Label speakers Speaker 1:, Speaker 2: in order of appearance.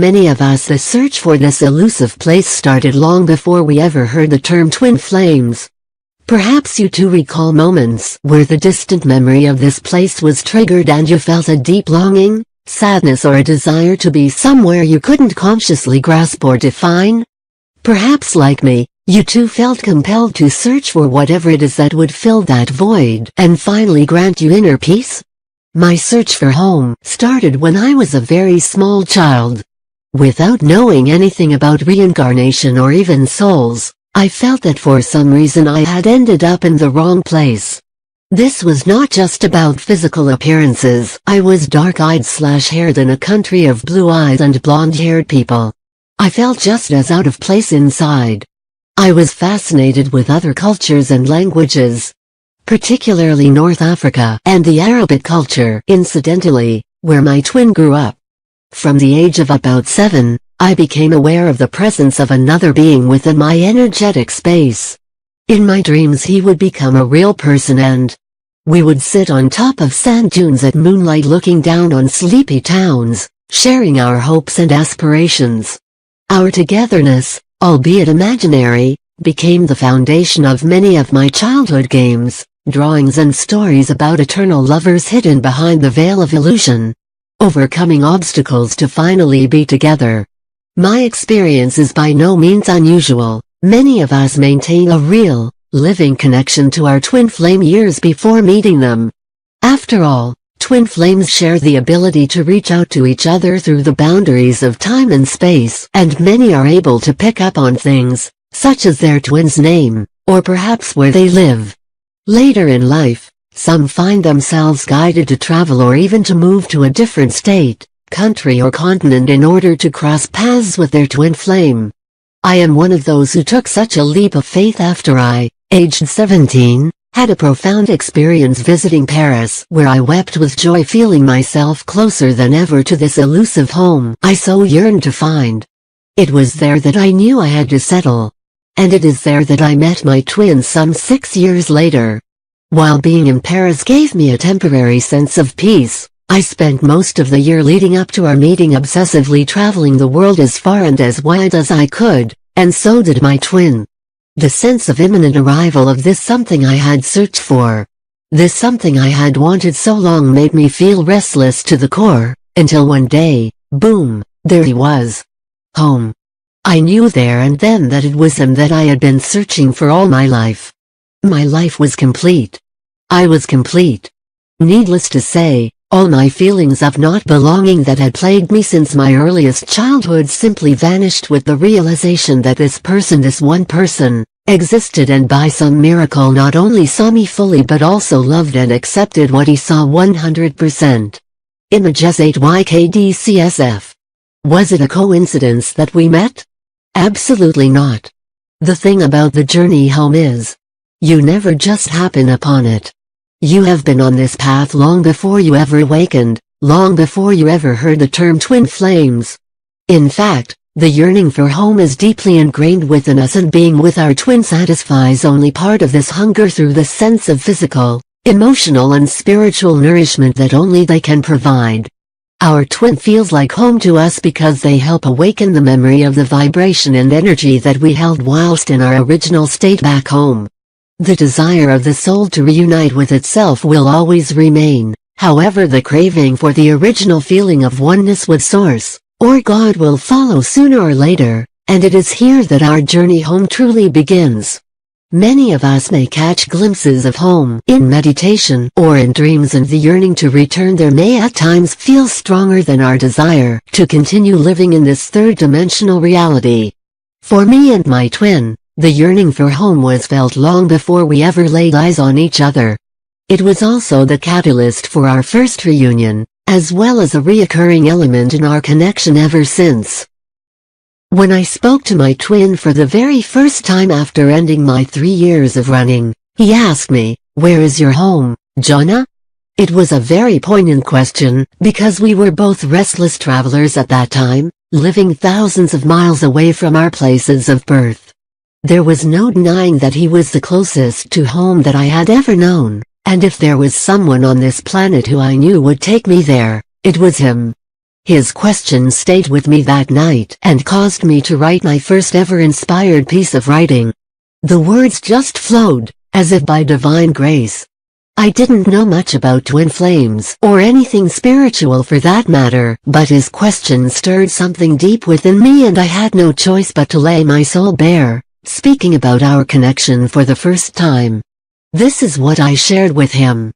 Speaker 1: many of us, the search for this elusive place started long before we ever heard the term twin flames. Perhaps you too recall moments where the distant memory of this place was triggered and you felt a deep longing, sadness, or a desire to be somewhere you couldn't consciously grasp or define. Perhaps like me, you too felt compelled to search for whatever it is that would fill that void and finally grant you inner peace. My search for home started when I was a very small child. Without knowing anything about reincarnation or even souls, I felt that for some reason I had ended up in the wrong place. This was not just about physical appearances. I was dark-eyed/haired in a country of blue-eyed and blonde-haired people. I felt just as out of place inside. I was fascinated with other cultures and languages, particularly North Africa and the Arabic culture, incidentally, where my twin grew up. From the age of about 7, I became aware of the presence of another being within my energetic space. In my dreams he would become a real person and we would sit on top of sand dunes at moonlight looking down on sleepy towns, sharing our hopes and aspirations. Our togetherness, albeit imaginary, became the foundation of many of my childhood games, drawings and stories about eternal lovers hidden behind the veil of illusion, overcoming obstacles to finally be together. My experience is by no means unusual. Many of us maintain a real, living connection to our twin flame years before meeting them. After all, twin flames share the ability to reach out to each other through the boundaries of time and space, and many are able to pick up on things, such as their twin's name, or perhaps where they live. Later in life, some find themselves guided to travel or even to move to a different state, country or continent in order to cross paths with their twin flame. I am one of those who took such a leap of faith after I, aged 17, had a profound experience visiting Paris, where I wept with joy, feeling myself closer than ever to this elusive home I so yearned to find. It was there that I knew I had to settle. And it is there that I met my twin some 6 years later. While being in Paris gave me a temporary sense of peace, I spent most of the year leading up to our meeting obsessively traveling the world as far and as wide as I could, and so did my twin. The sense of imminent arrival of this something I had searched for, this something I had wanted so long, made me feel restless to the core, until one day, boom, there he was. Home. I knew there and then that it was him that I had been searching for all my life. My life was complete. I was complete. Needless to say, all my feelings of not belonging that had plagued me since my earliest childhood simply vanished with the realization that this person, this one person, existed and by some miracle not only saw me fully but also loved and accepted what he saw 100%. Images 8YKDCSF. Was it a coincidence that we met? Absolutely not. The thing about the journey home is, you never just happen upon it. You have been on this path long before you ever awakened, long before you ever heard the term twin flames. In fact, the yearning for home is deeply ingrained within us, and being with our twin satisfies only part of this hunger through the sense of physical, emotional and spiritual nourishment that only they can provide. Our twin feels like home to us because they help awaken the memory of the vibration and energy that we held whilst in our original state back home. The desire of the soul to reunite with itself will always remain, however the craving for the original feeling of oneness with Source, or God, will follow sooner or later, and it is here that our journey home truly begins. Many of us may catch glimpses of home in meditation or in dreams, and the yearning to return there may at times feel stronger than our desire to continue living in this third-dimensional reality. For me and my twin, the yearning for home was felt long before we ever laid eyes on each other. It was also the catalyst for our first reunion, as well as a reoccurring element in our connection ever since. When I spoke to my twin for the very first time after ending my 3 years of running, he asked me, "Where is your home, Jonah?" It was a very poignant question, because we were both restless travelers at that time, living thousands of miles away from our places of birth. There was no denying that he was the closest to home that I had ever known, and if there was someone on this planet who I knew would take me there, it was him. His question stayed with me that night and caused me to write my first ever inspired piece of writing. The words just flowed, as if by divine grace. I didn't know much about twin flames, or anything spiritual for that matter, but his question stirred something deep within me and I had no choice but to lay my soul bare, speaking about our connection for the first time. This is what I shared with him.